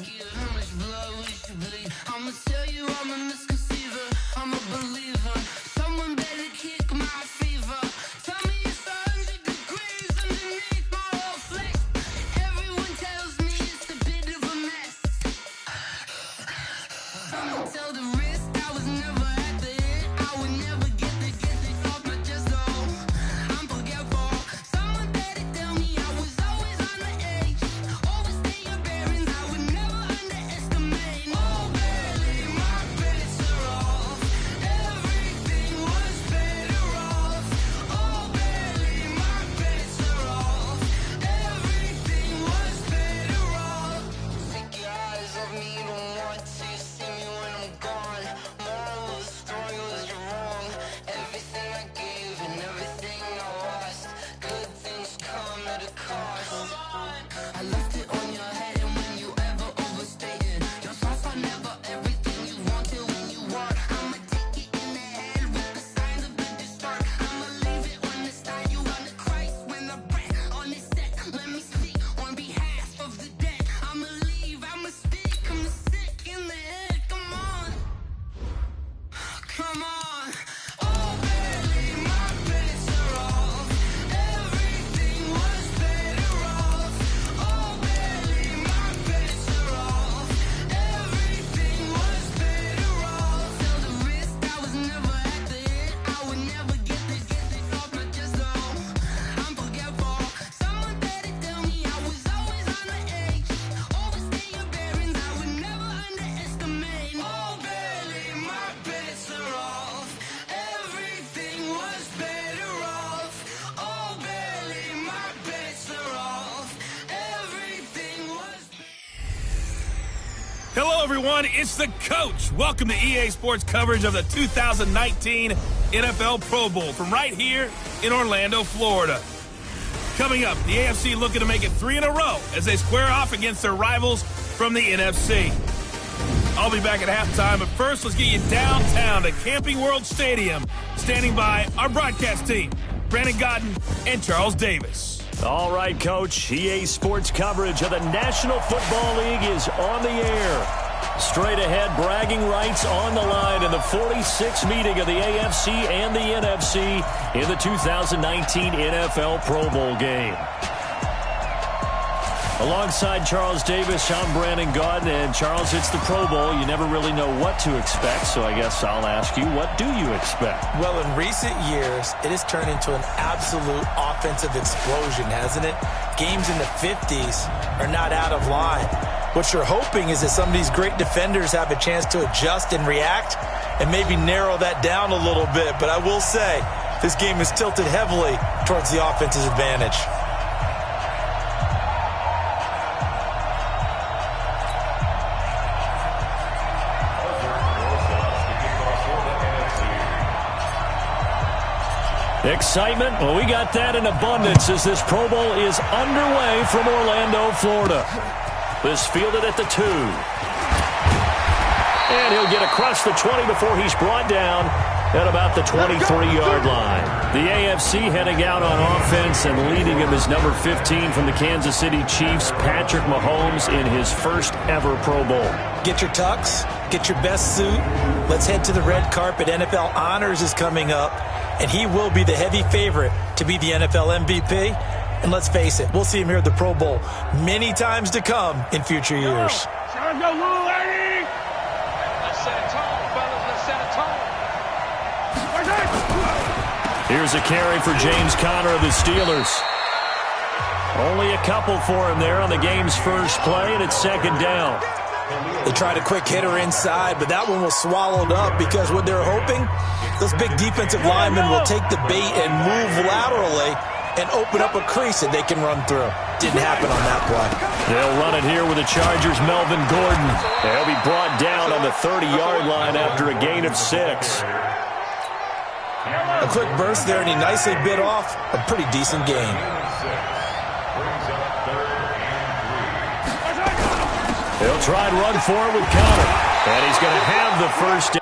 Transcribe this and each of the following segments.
give? How much blood we should bleed? I'ma tell you I'm a misconceiver, I'm a believer. Someone better kick my fever. Tell me it's 100 degrees underneath my whole flesh. Everyone tells me it's a bit of a mess. Someone tell the risk I was never at the end. I would never get the off my chest, though. I'm forgetful. Someone better tell me I was always on the edge. Overstay your bearings, I would never underestimate. Oh, barely, my bets are off. Everything was better off. Oh, barely, my bets are off. Everything was better off. Take your eyes off me, you don't want to see me when I'm gone. Moral of the story was you're wrong. Everything I gave and everything I lost. Good things come at a cost. I left it on your head, and when you ever overstated, your thoughts are never everything you wanted when you want. I'ma take it in the head with the signs of the distort. I'ma leave it on the side. You on the Christ when the breath on this set. Let me speak on behalf of the dead. I'ma leave, I'ma speak. I'm sick in the head. Come on, come on. Oh, barely, my bets are off. Everything was better off. Oh, barely, my bets are off. Everything was better off. Tell the risk I was never at the end. I would never get this off my chest, though. I'm forgetful. Someone better tell me I was always on the edge. Overstay your bearings, I would never underestimate. Oh, barely, my bets are off. Everything was better off. Oh, barely, my bets are off. Everything was. Hello, everyone. It's the coach. Welcome to EA Sports coverage of the 2019 NFL Pro Bowl from right here in Orlando, Florida. Coming up, the AFC looking to make it 3 in a row as they square off against their rivals from the NFC. I'll be back at halftime, but first, let's get you downtown to Camping World Stadium. Standing by our broadcast team, Brandon Godden and Charles Davis. All right, Coach. EA Sports coverage of the National Football League is on the air. Straight ahead, bragging rights on the line in the 46th meeting of the AFC and the NFC in the 2019 NFL Pro Bowl game. Alongside Charles Davis, I'm Brandon Godden. And Charles, it's the Pro Bowl. You never really know what to expect, so I guess I'll ask you, what do you expect? Well, in recent years, it has turned into an absolute offensive explosion, hasn't it? Games in the 50s are not out of line. What you're hoping is that some of these great defenders have a chance to adjust and react and maybe narrow that down a little bit. But I will say, this game is tilted heavily towards the offense's advantage. Excitement? Well, we got that in abundance as this Pro Bowl is underway from Orlando, Florida. This fielded at the 2. And he'll get across the 20 before he's brought down at about the 23-yard line. The AFC heading out on offense, and leading him is number 15 from the Kansas City Chiefs, Patrick Mahomes, in his first ever Pro Bowl. Get your tux, get your best suit. Let's head to the red carpet. NFL Honors is coming up, and he will be the heavy favorite to be the NFL MVP. And let's face it, we'll see him here at the Pro Bowl many times to come in future years. Let's set a tone, fellas. Let's set a tone. Here's a carry for James Conner of the Steelers. Only a couple for him there on the game's first play, and it's second down. They tried a quick hitter inside, but that one was swallowed up because what they're hoping, those big defensive linemen will take the bait and move laterally and open up a crease that they can run through. Didn't happen on that play. They'll run it here with the Chargers' Melvin Gordon. He'll be brought down on the 30-yard line after a gain of 6. A quick burst there, and he nicely bit off a pretty decent gain. He'll try and run for it with Conner. And he's going to have the first down.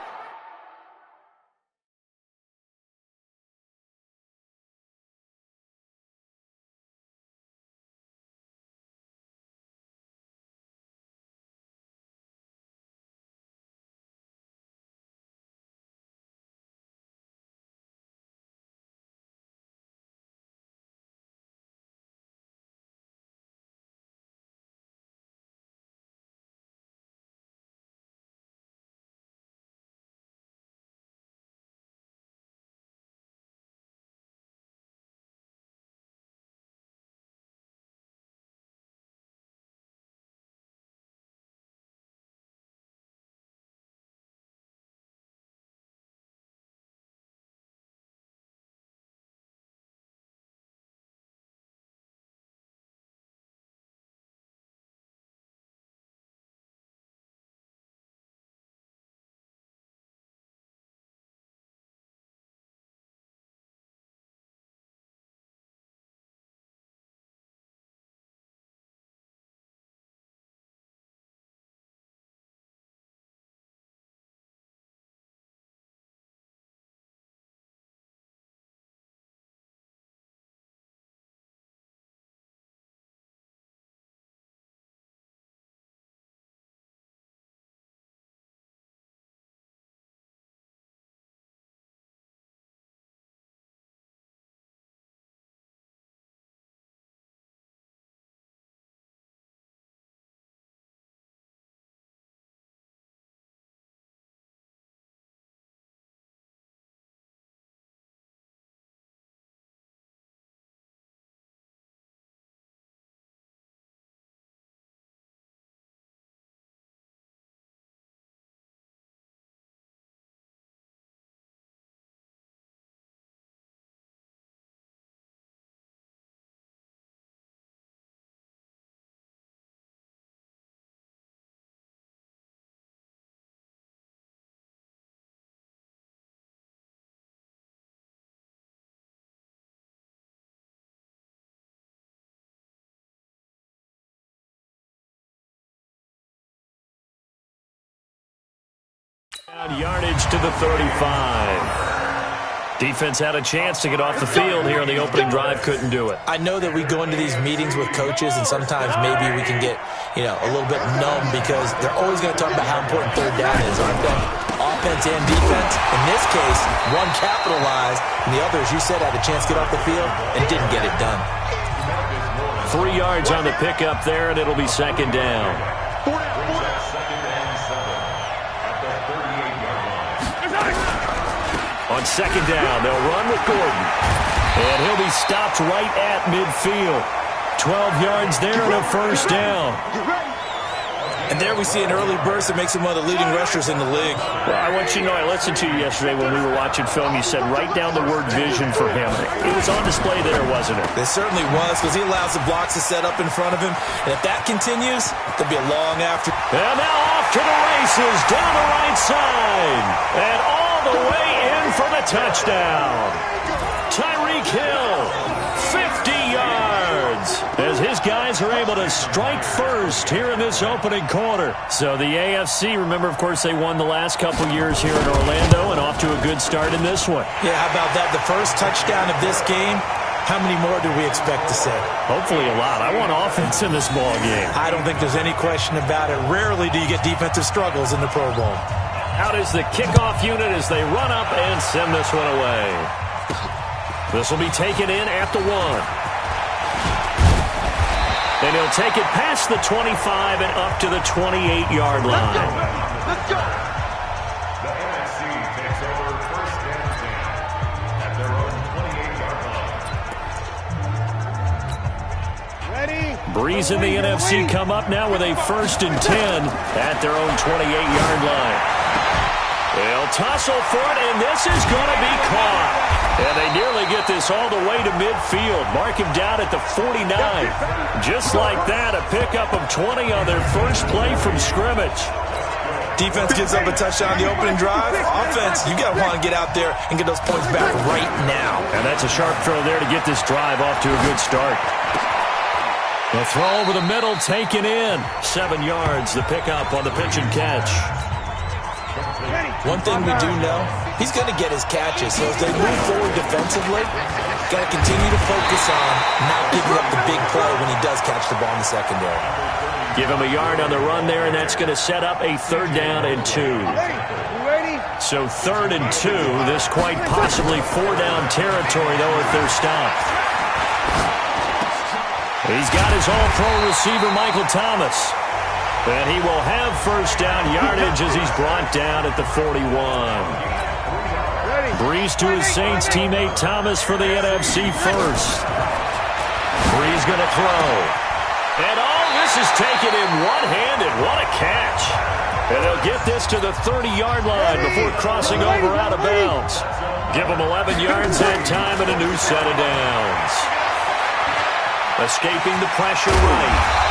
Yardage to the 35. Defense had a chance to get off the field here on the opening drive, couldn't do it. I know that we go into these meetings with coaches, and sometimes maybe we can get, a little bit numb because they're always going to talk about how important third down is, aren't they? Offense and defense. In this case, one capitalized, and the other, as you said, had a chance to get off the field and didn't get it done. 3 yards on the pickup there, and it'll be second down. On second down, they'll run with Gordon. And he'll be stopped right at midfield. 12 yards there and a first down. And there we see an early burst that makes him one of the leading rushers in the league. Well, I want you to know, I listened to you yesterday when we were watching film. You said write down the word vision for him. It was on display there, wasn't it? It certainly was, because he allows the blocks to set up in front of him. And if that continues, there'll be a long after. And now off to the races down the right side. And all the way in for the touchdown. Tyreek Hill, 50 yards, as his guys are able to strike first here in this opening quarter. So the AFC, remember, of course, they won the last couple years here in Orlando and off to a good start in this one. Yeah, how about that? The first touchdown of this game, how many more do we expect to see? Hopefully a lot. I want offense in this ball game. I don't think there's any question about it. Rarely do you get defensive struggles in the Pro Bowl. Out is the kickoff unit as they run up and send this one away. This will be taken in at the 1. And he'll take it past the 25 and up to the 28-yard line. Let's go. The NFC takes over first and 10 at their own 28-yard line. Ready? Breeze and the NFC come up now with a first and 10 at their own 28-yard line. They'll tussle for it, and this is going to be caught. And they nearly get this all the way to midfield. Mark him down at the 49. Just like that, a pickup of 20 on their first play from scrimmage. Defense gives up a touchdown on the opening drive. Offense, you got to want to get out there and get those points back right now. And that's a sharp throw there to get this drive off to a good start. The throw over the middle, taken in. 7 yards, the pickup on the pitch and catch. One thing we do know, he's going to get his catches. So as they move forward defensively, got to continue to focus on not giving up the big play when he does catch the ball in the secondary. Give him a yard on the run there, and that's going to set up a 3rd down and 2. So 3rd and 2, this quite possibly 4-down territory, though, if they're stopped. He's got his all-pro receiver, Michael Thomas. And he will have first down yardage as he's brought down at the 41. Breeze to his Saints teammate Thomas for the NFC first. Breeze going to throw. And all this is taken in one-handed. What a catch. And they'll get this to the 30-yard line before crossing over out of bounds. Give them 11 yards that time and a new set of downs. Escaping the pressure right.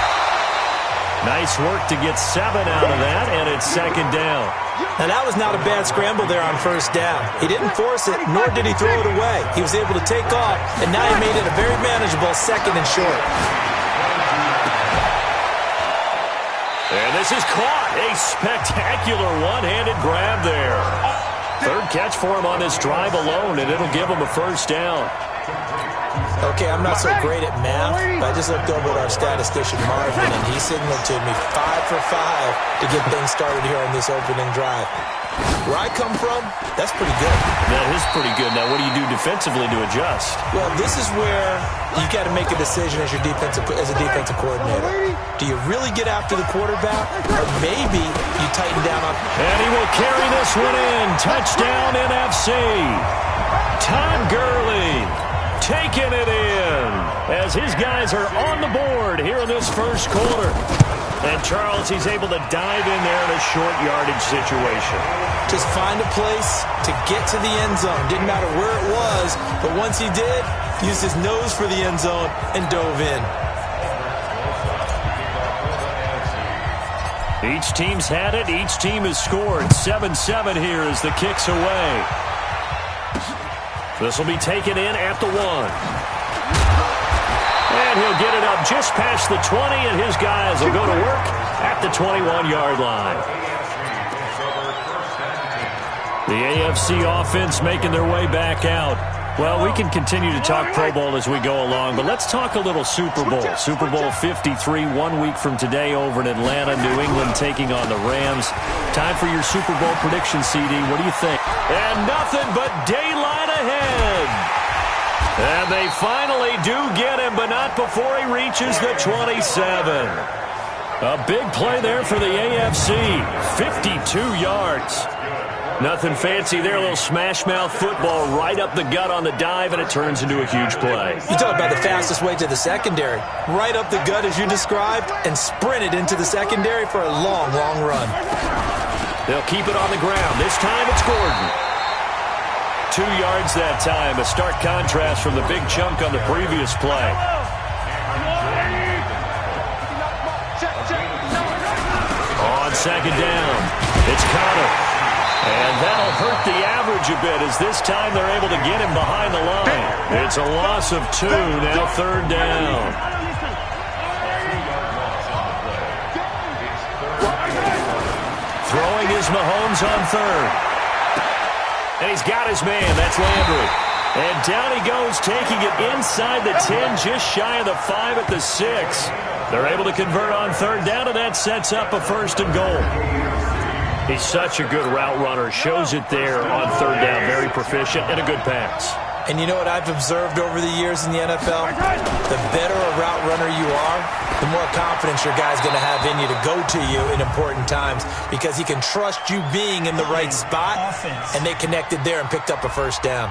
Nice work to get 7 out of that, and it's 2nd down. Now, that was not a bad scramble there on first down. He didn't force it, nor did he throw it away. He was able to take off, and now he made it a very manageable 2nd and short. And this is caught. A spectacular one-handed grab there. 3rd catch for him on this drive alone, and it'll give him a first down. Okay, I'm not so great at math, but I just looked over at our statistician, Marvin, and he signaled to me 5 for 5 to get things started here on this opening drive. Where I come from, that's pretty good. That is pretty good. Now, what do you do defensively to adjust? Well, this is where you got to make a decision as a defensive coordinator. Do you really get after the quarterback, or maybe you tighten down on... And he will carry this one in. Touchdown, NFC. Todd Gurley taking it in as his guys are on the board here in this first quarter. And Charles, he's able to dive in there in a short yardage situation. Just find a place to get to the end zone. Didn't matter where it was, but once he did, used his nose for the end zone and dove in. Each team's had it. Each team has scored. 7-7 here as the kick's away. This will be taken in at the 1. And he'll get it up just past the 20, and his guys will go to work at the 21-yard line. The AFC offense making their way back out. Well, we can continue to talk Pro Bowl as we go along, but let's talk a little Super Bowl. Super Bowl 53, 1 week from today over in Atlanta, New England taking on the Rams. Time for your Super Bowl prediction, CD. What do you think? And nothing but daylight ahead. And they finally do get him, but not before he reaches the 27. A big play there for the AFC. 52 yards. Nothing fancy there, a little smash-mouth football right up the gut on the dive, and it turns into a huge play. You talk about the fastest way to the secondary. Right up the gut, as you described, and sprinted into the secondary for a long, long run. They'll keep it on the ground. This time it's Gordon. 2 yards that time, a stark contrast from the big chunk on the previous play. On second down, it's Connor. And that'll hurt the average a bit as this time they're able to get him behind the line. It's a loss of 2, now third down. Throwing is Mahomes on third. And he's got his man, that's Landry. And down he goes, taking it inside the 10, just shy of the 5 at the 6. They're able to convert on third down, and that sets up a first and goal. He's such a good route runner. Shows it there on third down. Very proficient and a good pass. And you know what I've observed over the years in the NFL? The better a route runner you are, the more confidence your guy's going to have in you to go to you in important times because he can trust you being in the right spot, and they connected there and picked up a first down.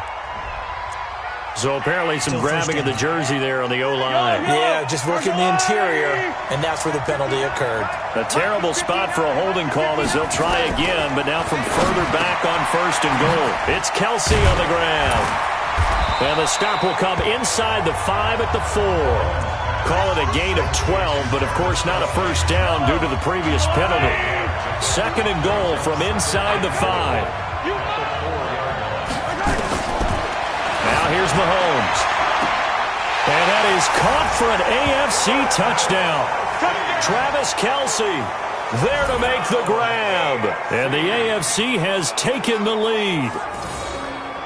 So apparently some grabbing of the jersey there on the O-line. Yeah, just working the interior, and that's where the penalty occurred. A terrible spot for a holding call as they'll try again, but now from further back on first and goal. It's Kelsey on the ground. And the stop will come inside the 5 at the 4. Call it a gain of 12, but of course not a first down due to the previous penalty. Second and goal from inside the 5. Now here's Mahomes. And that is caught for an AFC touchdown. Travis Kelce there to make the grab. And the AFC has taken the lead.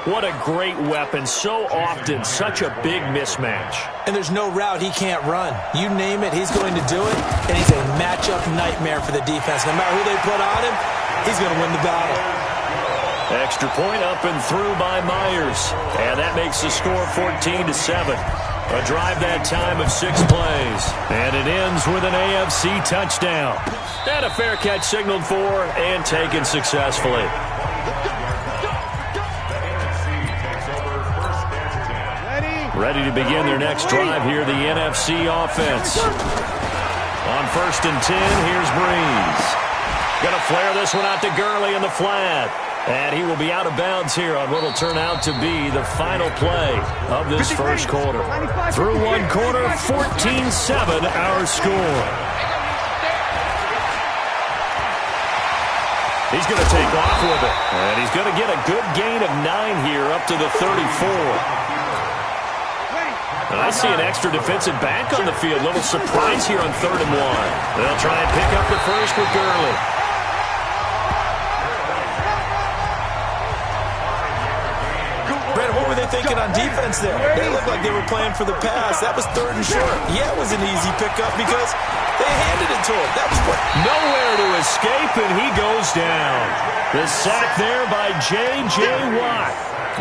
What a great weapon. So often, such a big mismatch. And there's no route he can't run. You name it, he's going to do it. And he's a matchup nightmare for the defense. No matter who they put on him, he's going to win the battle. Extra point up and through by Myers. And that makes the score 14-7. A drive that time of 6 plays. And it ends with an AFC touchdown. And a fair catch signaled for and taken successfully. Ready to begin their next drive here, the NFC offense. On first and 10, here's Breeze. Going to flare this one out to Gurley in the flat. And he will be out of bounds here on what will turn out to be the final play of this first quarter. Through one quarter, 14-7 our score. He's going to take off with it. And he's going to get a good gain of 9 here up to the 34. And I see an extra defensive back on the field. Little surprise here on 3rd and 1. They'll try and pick up the first with Gurley. Brandon, what were they thinking on defense there? They looked like they were playing for the pass. That was 3rd and short. Yeah, it was an easy pickup because they handed it to him. That was what... Nowhere to escape, and he goes down. The sack there by J.J. Watt.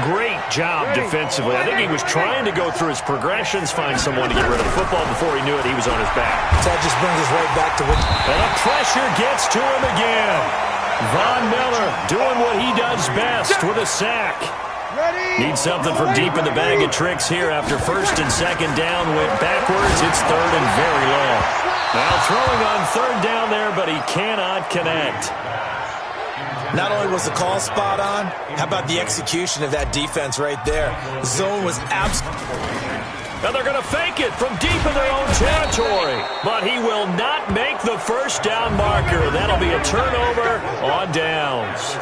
Great job defensively. I think he was trying to go through his progressions, find someone to get rid of the football. Before he knew it, he was on his back. That just brings us right back to what... And the pressure gets to him again. Von Miller doing what he does best with a sack. Needs something from deep in the bag of tricks here after first and second down went backwards. It's 3rd and very long. Now throwing on 3rd down there, but he cannot connect. Not only was the call spot on, how about the execution of that defense right there? Zone was absolutely... Now they're going to fake it from deep in their own territory. But he will not make the first down marker. That'll be a turnover on downs.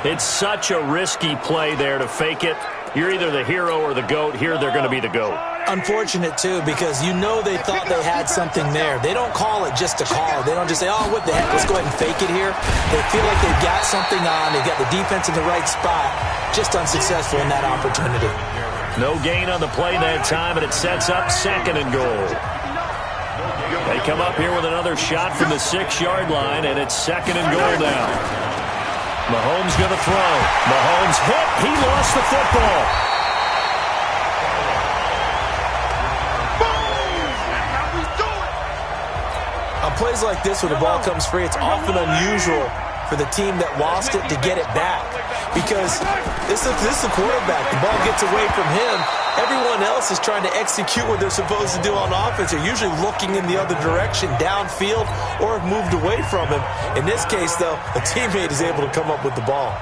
It's such a risky play there to fake it. You're either the hero or the GOAT. Here they're going to be the GOAT. Unfortunate, too, because you know they thought they had something there. They don't call it just a call. They don't just say, oh, what the heck, let's go ahead and fake it here. They feel like they've got something on. They've got the defense in the right spot. Just unsuccessful in that opportunity. No gain on the play that time, and it sets up 2nd and goal. They come up here with another shot from the 6-yard line, and it's 2nd and goal now. Mahomes going to throw. Mahomes hit. He lost the football. On plays like this, when the ball comes free, it's often unusual for the team that lost it to get it back. Because this is the quarterback. The ball gets away from him. Everyone else is trying to execute what they're supposed to do on offense. They're usually looking in the other direction, downfield, or have moved away from him. In this case, though, a teammate is able to come up with the ball.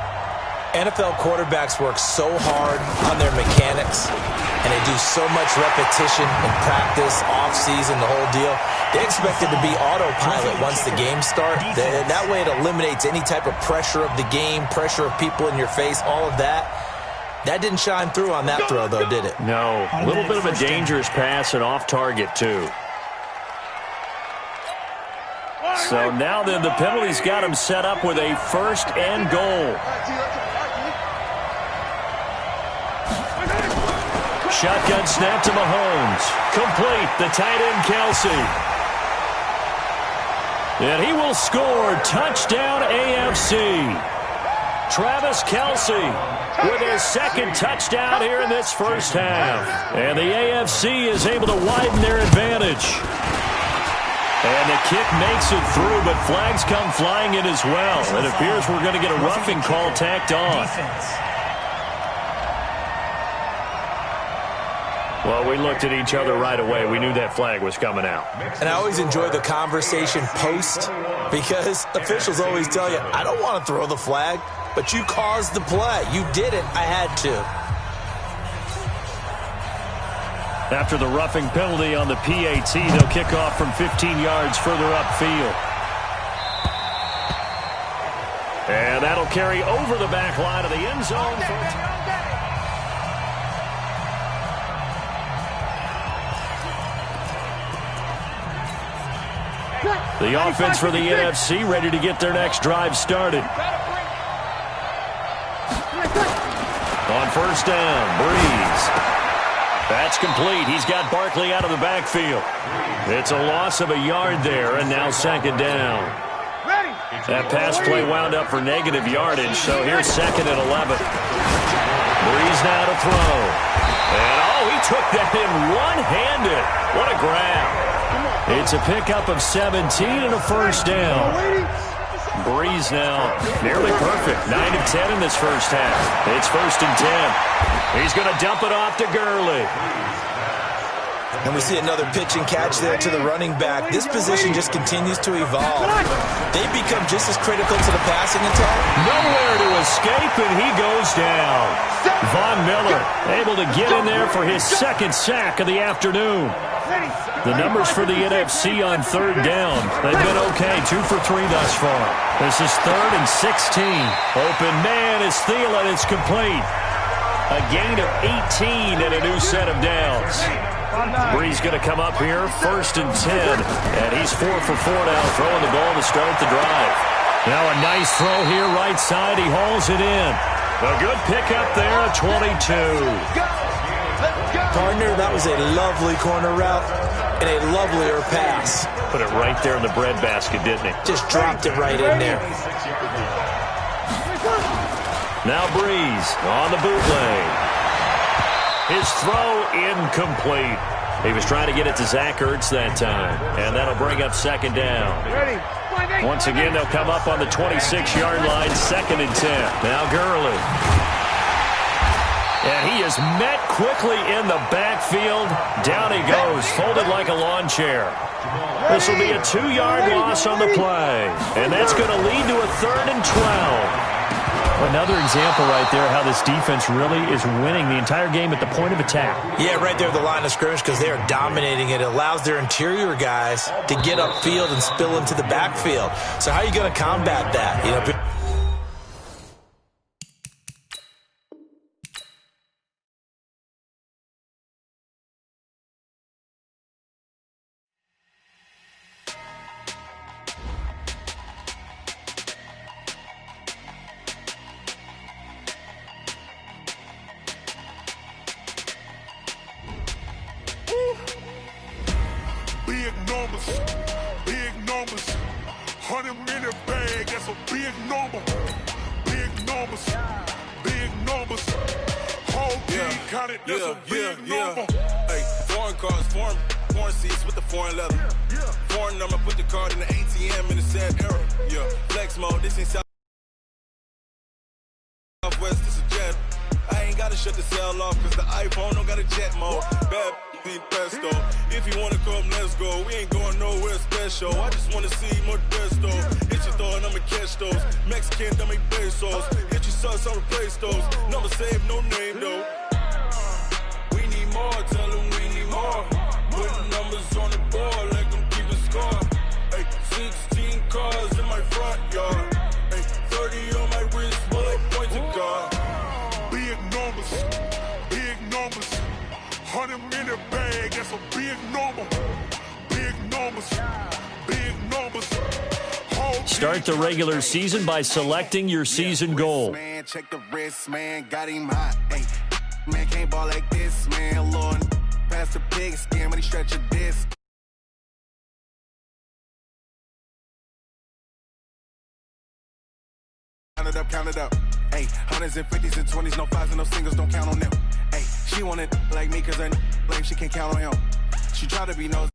NFL quarterbacks work so hard on their mechanics, and they do so much repetition in practice, off-season, the whole deal. They expect it to be autopilot once the game starts. That way it eliminates any type of pressure of the game, pressure of people in your face, all of that. That didn't shine through on that throw, though, did it? No. A little bit of a dangerous pass and off target, too. So now then, the penalty's got him set up with a 1st and goal. Shotgun snap to Mahomes. Complete. The tight end, Kelsey. And he will score. Touchdown, AFC. Travis Kelsey with his 2nd touchdown here in this first half. And the AFC is able to widen their advantage. And the kick makes it through, but flags come flying in as well. It appears we're going to get a roughing call tacked on. Well, we looked at each other right away. We knew that flag was coming out. And I always enjoy the conversation post because officials always tell you, I don't want to throw the flag, but you caused the play. You did it. I had to. After the roughing penalty on the PAT, they'll kick off from 15 yards further upfield. And that'll carry over the back line of the end zone. The offense for the NFC ready to get their next drive started. On 1st down, Breeze. That's complete. He's got Barkley out of the backfield. It's a loss of a yard there, and now 2nd down. That pass play wound up for negative yardage, so here's 2nd and 11. Breeze now to throw. And, he took that in one-handed. What a grab. It's a pickup of 17 and a 1st down. Breeze now nearly perfect. 9 of 10 in this first half. It's 1st and 10. He's going to dump it off to Gurley. And we see another pitch and catch there to the running back. This position just continues to evolve. They become just as critical to the passing attack. Nowhere to escape, and he goes down. Von Miller able to get in there for his 2nd sack of the afternoon. The numbers for the NFC on 3rd down. They've been okay. 2 for 3 thus far. This is 3rd and 16. Open man is Thielen. It's complete. A gain of 18 and a new set of downs. Breeze going to come up here, 1st and 10. And he's 4 for 4 now, throwing the ball to start the drive. Now a nice throw here, right side. He hauls it in. A good pickup there, a 22. Partner, that was a lovely corner route and a lovelier pass. Put it right there in the breadbasket, didn't he? Just dropped it right in there. Now Breeze on the bootleg. His throw incomplete. He was trying to get it to Zach Ertz that time, and that'll bring up 2nd down. Once again, they'll come up on the 26-yard line, 2nd and 10. Now Gurley. And he is met quickly in the backfield. Down he goes, folded like a lawn chair. This will be a 2-yard loss on the play. And that's going to lead to a 3rd and 12. Another example right there how this defense really is winning the entire game at the point of attack. Yeah, right there at the line of scrimmage because they are dominating it. It allows their interior guys to get upfield and spill into the backfield. So how are you going to combat that? a big number. Big numbers. Big numbers. Whole team counted, that's a big number. Hey, foreign cars, foreign seats with the foreign leather. Foreign number, put the card in the ATM in the sad era. Yeah, flex mode, this ain't Southwest, this a jet. I ain't gotta shut the cell off, cause the iPhone don't got a jet mode. Bad need pesto. If you wanna come, let's go. We ain't going nowhere special. I just wanna see more desto. Hit your throw and I'ma catch those. Mexican, don't make pesos. Hit your sauce, I'll replace those. Number save, no name though. We need more, tell them we need more. Putting numbers on the board, like them keep a score. Hey, 16 cars in my front yard. Hey, 30 on my wrist, bullet points of God. Big numbers, big numbers. 100-minute bag, that's a big number. Big numbers, big numbers. Start the regular season by selecting your season goal. Man, check the wrist, man, got him hot. Hey, man, can't ball like this, man. Lord, pass the pig skin when he stretch a disc. Count it up. Hey, hundreds and 50s and 20s, no fives and no singles, don't count on them. Hey, she want it like me cause her lame, she can't count on him. She try to be nosy.